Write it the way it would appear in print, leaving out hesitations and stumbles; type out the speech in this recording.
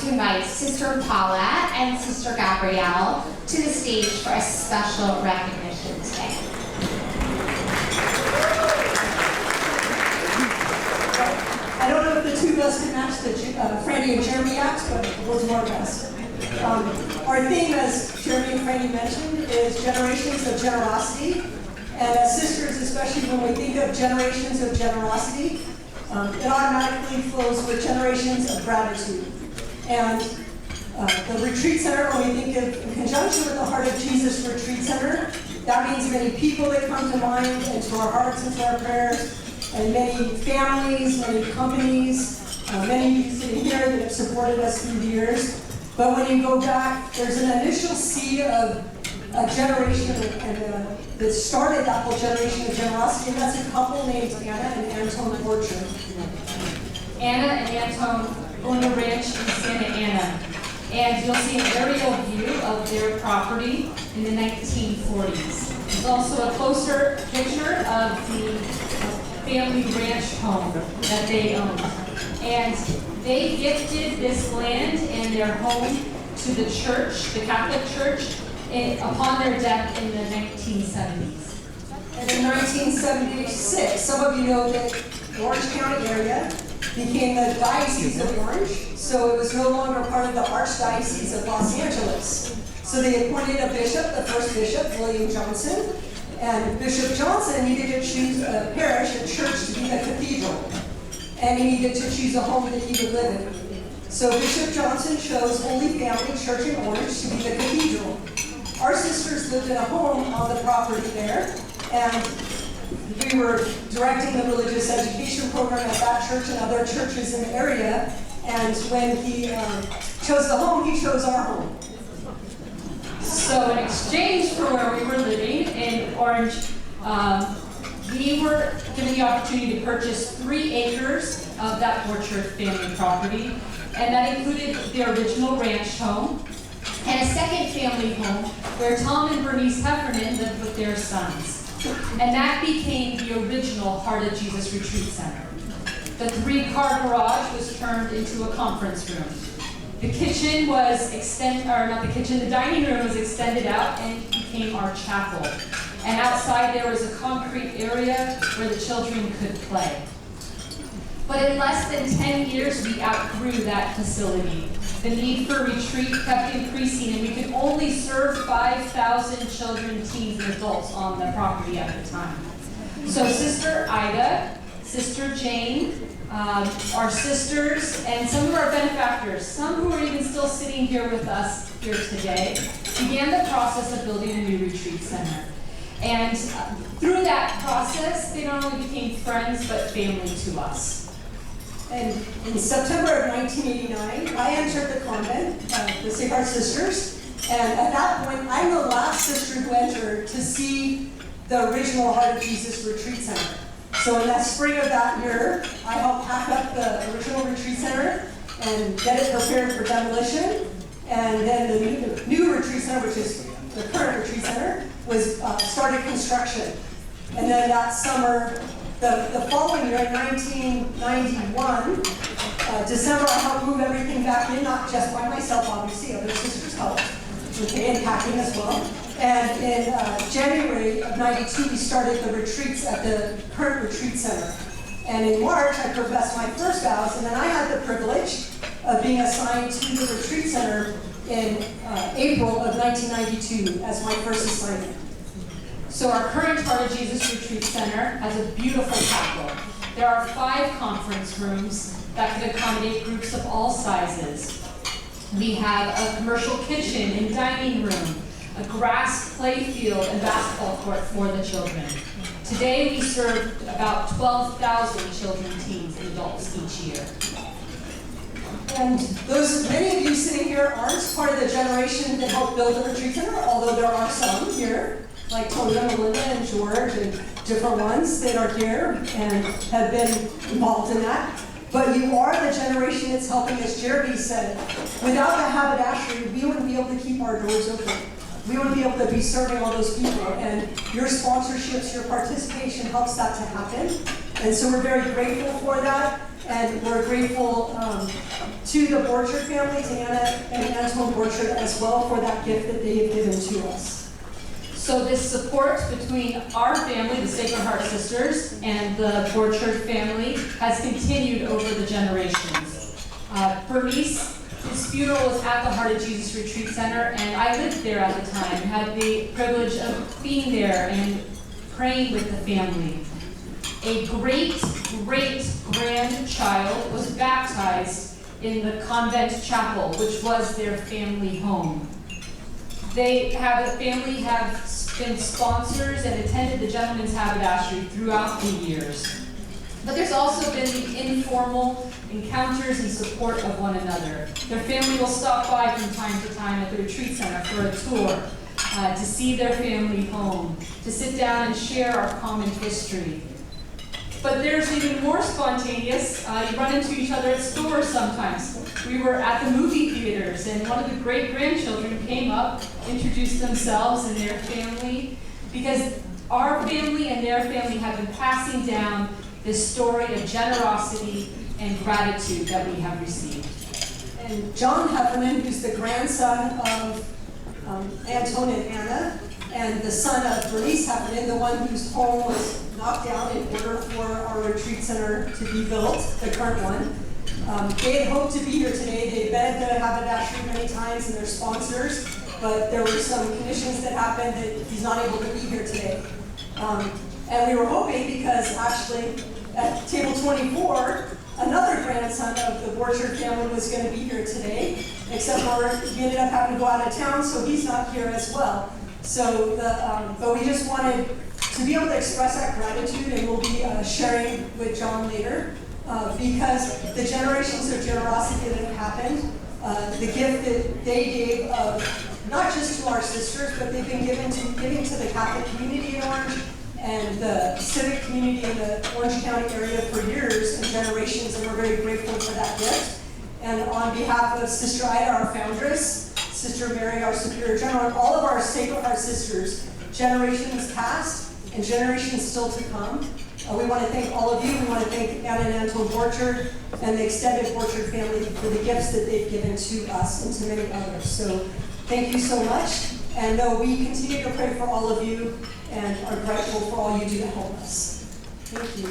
to invite Sister Paula and Sister Gabrielle to the stage for a special recognition today. I don't know if the two of us can match the Franny and Jeremy acts, but we'll do our best. Our theme, as Jeremy and Franny mentioned, is generations of generosity. And as sisters, especially when we think of generations of generosity, it automatically flows with generations of gratitude. And the retreat center, when we think of, in conjunction with the Heart of Jesus Retreat Center, that means many people that come to mind and to our hearts and to our prayers, and many families, many companies, many of you sitting here that have supported us through the years. But when you go back, there's an initial seed of a generation that started that whole generation of generosity, and that's a couple named Anna and Antone Borchard. Anna and Antone owned a ranch in Santa Ana, and you'll see an aerial view of their property in the 1940s. There's also a closer picture of the family ranch home that they owned. And they gifted this land and their home to the church, the Catholic Church, upon their death in the 1970s. And in 1976, some of you know that the Orange County area became the Diocese of Orange, so it was no longer part of the Archdiocese of Los Angeles. So they appointed a bishop, the first bishop, William Johnson, and Bishop Johnson needed to choose a parish, a church, to be the cathedral. And he needed to choose a home that he would live in. So Bishop Johnson chose Holy Family Church in Orange to be the cathedral. Our sisters lived in a home on the property there, and we were directing the religious education program at that church and other churches in the area. And when he chose the home, he chose our home. So in exchange for where we were living in Orange, we were given the opportunity to purchase 3 acres of that Borchard family property, and that included the original ranch home and a second family home where Tom and Bernice Heffernan lived with their sons. And that became the original Heart of Jesus Retreat Center. The 3-car garage was turned into a conference room. The kitchen was the dining room was extended out and became our chapel. And outside there was a concrete area where the children could play. But in less than 10 years, we outgrew that facility. The need for retreat kept increasing, and we could only serve 5,000 children, teens, and adults on the property at the time. So Sister Ida, Sister Jane, our sisters, and some of our benefactors, some who are even still sitting here with us here today, began the process of building a new retreat center. And through that process, they not only became friends, but family to us. And in September of 1989, I entered the convent, the Sacred Heart Sisters, and at that point, I'm the last sister who entered to see the original Heart of Jesus Retreat Center. So in that spring of that year, I helped pack up the original retreat center and get it prepared for demolition. And then the new retreat center, which is the current retreat center, was started construction. And then that summer, the following year, in 1991, December, I helped move everything back in, not just by myself, obviously, other sisters helped, and packing as well. And in January of 92, we started the retreats at the current retreat center. And in March, I professed my first vows, and then I had the privilege of being assigned to the retreat center in April of 1992 as my first assignment. So our current Heart of Jesus Retreat Center has a beautiful chapel. There are 5 conference rooms that could accommodate groups of all sizes. We have a commercial kitchen and dining room, a grass play field and basketball court for the children. Today we serve about 12,000 children, teens, and adults each year. And many of you sitting here aren't part of the generation that helped build the retreat center, although there are some here, like Tony and Melinda and George and different ones that are here and have been involved in that. But you are the generation that's helping, as Jeremy said. Without the Haberdashery, we wouldn't be able to keep our doors open. We wouldn't be able to be serving all those people. And your sponsorships, your participation helps that to happen. And so we're very grateful for that. And we're grateful to the Borchard family, to Anna and Antone Borchard as well for that gift that they have given to us. So this support between our family, the Sacred Heart Sisters, and the Borchard family has continued over the generations. Bernice, his funeral was at the Heart of Jesus Retreat Center, and I lived there at the time, had the privilege of being there and praying with the family. A great-great-grandchild was baptized in the convent chapel, which was their family home. The family have been sponsors and attended the Gentlemen's Haberdashery throughout the years. But there's also been the informal encounters and support of one another. Their family will stop by from time to time at the retreat center for a tour, to see their family home, to sit down and share our common history. But there's even more spontaneous. You run into each other at stores sometimes. We were at the movie theaters, and one of the great-grandchildren came up, introduced themselves and their family, because our family and their family have been passing down this story of generosity and gratitude that we have received. And John Heffernan, who's the grandson of Antone and Anna, and the son of Bernice Heffernan, the one whose home was knocked down in order for our retreat center to be built, the current one. They had hoped to be here today. They've been at the Haberdashery many times and they're sponsors, but there were some conditions that happened that he's not able to be here today. And we were hoping, because actually at table 24, another grandson of the Borchard family was going to be here today, except for he ended up having to go out of town, so he's not here as well. So, but we just wanted to be able to express that gratitude, and we'll be sharing with John later, because the generations of generosity that have happened, the gift that they gave of not just to our sisters, but they've been giving to the Catholic community in Orange and the civic community in the Orange County area for years and generations, and we're very grateful for that gift. And on behalf of Sister Ida, our foundress, Sister Mary, our Superior General, and all of our Sacred Heart Sisters, generations past and generations still to come, we want to thank all of you. We want to thank Anna Antone Borchard and the extended Borchard family for the gifts that they've given to us and to many others. So thank you so much. And we continue to pray for all of you and are grateful for all you do to help us. Thank you.